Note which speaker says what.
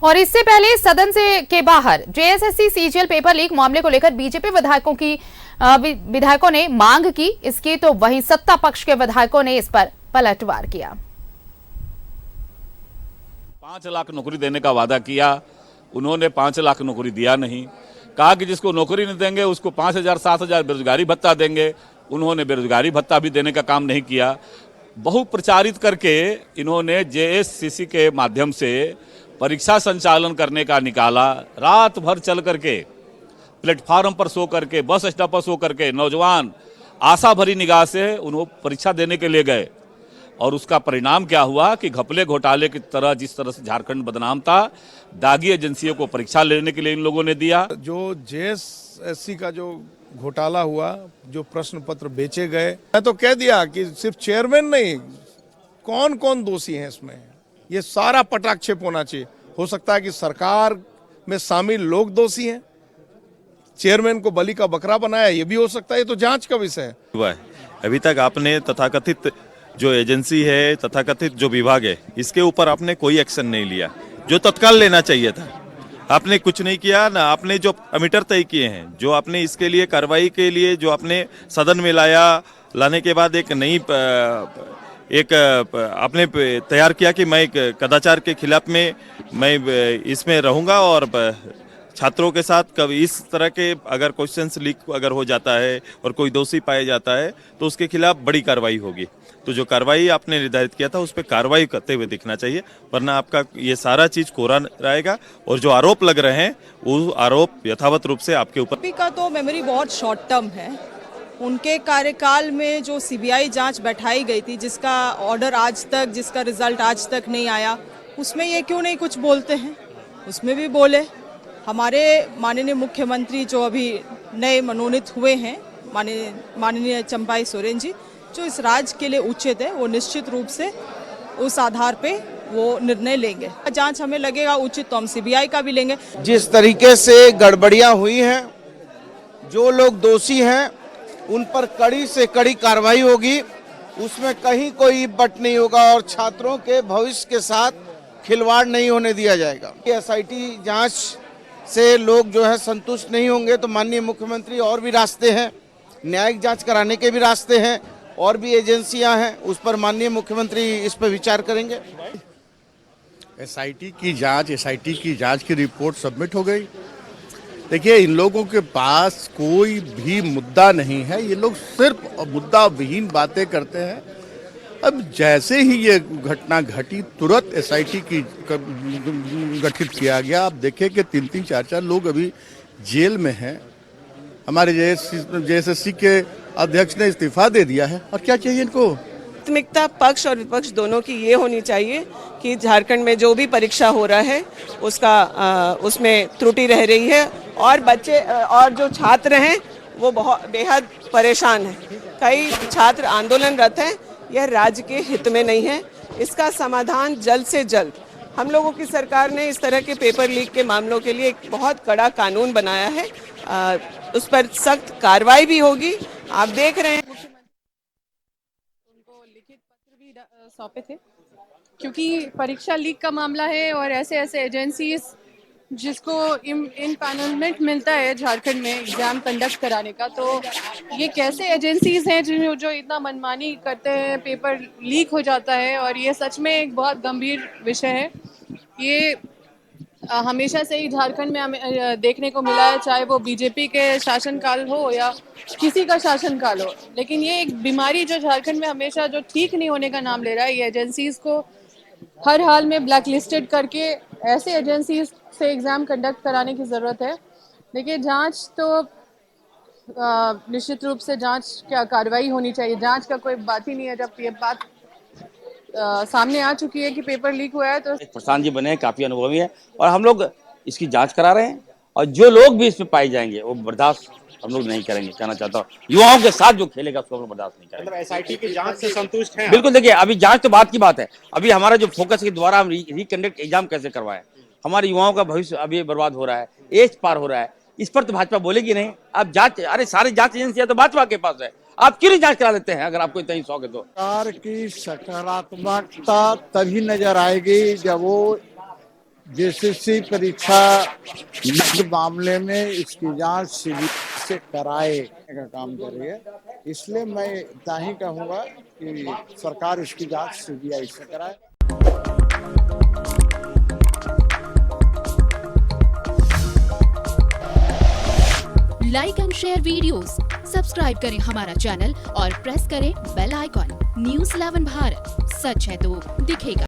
Speaker 1: और इससे पहले सदन से के बाहर जेएसएससी सीजीएल पेपर लीक मामले को लेकर बीजेपी विधायकों ने मांग की इसकी, तो वहीं सत्ता पक्ष के विधायकों ने इस पर पलटवार किया।
Speaker 2: 5 लाख नौकरी देने का वादा किया, उन्होंने 5 लाख नौकरी दिया नहीं। कहा कि जिसको नौकरी नहीं देंगे उसको 5,000 7,000 बेरोजगारी भत्ता देंगे, उन्होंने बेरोजगारी भत्ता भी देने का काम नहीं किया। बहु प्रचारित करके इन्होंने जेएससीसी के माध्यम से परीक्षा संचालन करने का निकाला। रात भर चल करके प्लेटफार्म पर सो करके, बस स्टॉप पर सो करके नौजवान आशा भरी निगाह से उन्होंने परीक्षा देने के लिए गए, और उसका परिणाम क्या हुआ कि घपले घोटाले की तरह जिस तरह से झारखंड बदनाम था, दागी एजेंसियों को परीक्षा लेने के लिए इन लोगों ने दिया।
Speaker 3: जो जेएसएससी का जो घोटाला हुआ, जो प्रश्न पत्र बेचे गए, मैं तो कह दिया कि सिर्फ चेयरमैन नहीं, कौन कौन दोषी हैं इसमें, ये सारा पटाक्षेप होना चाहिए। हो सकता है कि सरकार में शामिल लोग दोषी हैं, चेयरमैन को बलि का बकरा बनाया, ये भी हो सकता है। ये तो जांच का विषय है।
Speaker 4: अभी तक आपने तथाकथित जो एजेंसी है, तथाकथित जो विभाग है, इसके ऊपर आपने कोई एक्शन नहीं लिया जो तत्काल लेना चाहिए था। आपने कुछ नहीं किया ना। आपने जो अमीटर तय किए हैं, जो आपने इसके लिए कार्रवाई के लिए जो आपने सदन में लाने के बाद एक नई आपने तैयार किया कि मैं कदाचार के खिलाफ में मैं इसमें रहूंगा, और छात्रों के साथ कभी इस तरह के अगर क्वेश्चंस लीक अगर हो जाता है और कोई दोषी पाया जाता है तो उसके खिलाफ बड़ी कार्रवाई होगी। तो जो कार्रवाई आपने निर्धारित किया था उस पर कार्रवाई करते हुए दिखना चाहिए, वरना आपका ये सारा चीज कोरा रहेगा। और जो आरोप लग रहे हैं वो आरोप यथावत रूप से आपके ऊपर।
Speaker 5: का तो मेमोरी बहुत शॉर्ट टर्म है। उनके कार्यकाल में जो सीबीआई जांच बैठाई गई थी, जिसका ऑर्डर आज तक, जिसका रिजल्ट आज तक नहीं आया, उसमें ये क्यों नहीं कुछ बोलते हैं? उसमें भी बोले। हमारे माननीय मुख्यमंत्री जो अभी नए मनोनीत हुए हैं, माननीय चंपाई सोरेन जी, जो इस राज्य के लिए उचित है, वो निश्चित रूप से उस आधार पे वो निर्णय लेंगे। जांच हमें लगेगा उचित तो हम सीबीआई का भी लेंगे।
Speaker 6: जिस तरीके से गड़बड़ियां हुई हैं, जो लोग दोषी हैं उन पर कड़ी से कड़ी कार्रवाई होगी, उसमें कहीं कोई बट नहीं होगा और छात्रों के भविष्य के साथ खिलवाड़ नहीं होने दिया जाएगा। एसआईटी जांच से लोग जो है संतुष्ट नहीं होंगे तो माननीय मुख्यमंत्री, और भी रास्ते हैं, न्यायिक जांच कराने के भी रास्ते हैं, और भी एजेंसियां हैं, उस पर माननीय मुख्यमंत्री इस पर विचार करेंगे।
Speaker 3: एसआईटी की जांच की रिपोर्ट सबमिट हो गई। देखिए, इन लोगों के पास कोई भी मुद्दा नहीं है, ये लोग सिर्फ मुद्दा विहीन बातें करते हैं। अब जैसे ही ये घटना घटी, तुरंत एसआईटी की गठित किया गया। आप देखें कि 3-3, 4-4 लोग अभी जेल में हैं। हमारे जेएसएससी के अध्यक्ष ने इस्तीफा दे दिया है, और क्या चाहिए इनको?
Speaker 5: प्राथमिकता पक्ष और विपक्ष दोनों की ये होनी चाहिए कि झारखंड में जो भी परीक्षा हो रहा है उसमें त्रुटि रह रही है, और बच्चे और जो छात्र हैं वो बहुत बेहद परेशान हैं। कई छात्र आंदोलनरत हैं। यह राज्य के हित में नहीं है। इसका समाधान जल्द से जल्द। हम लोगों की सरकार ने इस तरह के पेपर लीक के मामलों के लिए एक बहुत कड़ा कानून बनाया है, उस पर सख्त कार्रवाई भी होगी। आप देख रहे हैं
Speaker 7: उनको लिखित पत्र भी सौंपे थे, क्योंकि परीक्षा लीक का मामला है और ऐसे एजेंसीज जिसको इम्पैनलमेंट मिलता है झारखंड में एग्जाम कंडक्ट कराने का, तो ये कैसे एजेंसीज हैं जो इतना मनमानी करते हैं, पेपर लीक हो जाता है। और ये सच में एक बहुत गंभीर विषय है। ये हमेशा से ही झारखंड में हमें देखने को मिला है, चाहे वो बीजेपी के शासनकाल हो या किसी का शासनकाल हो। लेकिन ये एक बीमारी जो झारखंड में हमेशा जो ठीक नहीं होने का नाम ले रहा है। ये एजेंसीज को हर हाल में ब्लैक लिस्टेड करके ऐसे एजेंसीज से एग्जाम कंडक्ट कराने की ज़रूरत है। देखिए, जांच तो निश्चित रूप से जांच क्या कार्रवाई होनी चाहिए, जांच का कोई बात ही नहीं है। जब ये बात सामने आ चुकी है कि पेपर लीक हुआ है तो
Speaker 8: प्रशांत जी बने हैं, काफी अनुभवी हैं, और हम लोग इसकी जांच करा रहे हैं, और जो लोग भी इसमें पाए जाएंगे वो बर्दाश्त हम लोग नहीं करेंगे। कहना चाहता हूँ, युवाओं के साथ जो खेलेगा उसको हम लोग बर्दाश्त नहीं करेंगे।
Speaker 9: मतलब एसआईटी की जांच से संतुष्ट हैं?
Speaker 8: बिल्कुल। देखिए, अभी जांच तो बात की बात है। अभी हमारा जो फोकस के द्वारा हम रिकंडक्ट एग्जाम कैसे करवाएं, हमारे युवाओं का भविष्य अभी बर्बाद हो रहा है, एज पार हो रहा है, इस पर तो भाजपा बोलेगी नहीं। आप जांच, अरे सारी जांच एजेंसियां तो भाजपा के पास है, आप क्यों नहीं जांच करा लेते हैं? अगर आपको इतना ही शौक है तो।
Speaker 10: सरकार की सकारात्मकता तभी नजर आएगी जब वो जेएसएससी परीक्षा लीक मामले में इसकी जांच सीबीआई से कराए का काम कर रही है। इसलिए मैं इतना ही कहूँगा कि सरकार इसकी जांच सीबीआई से कराए।
Speaker 11: Like and share videos, subscribe करें हमारा चैनल और प्रेस करें बेल आइकॉन। न्यूज़ 11 भारत, सच है तो दिखेगा।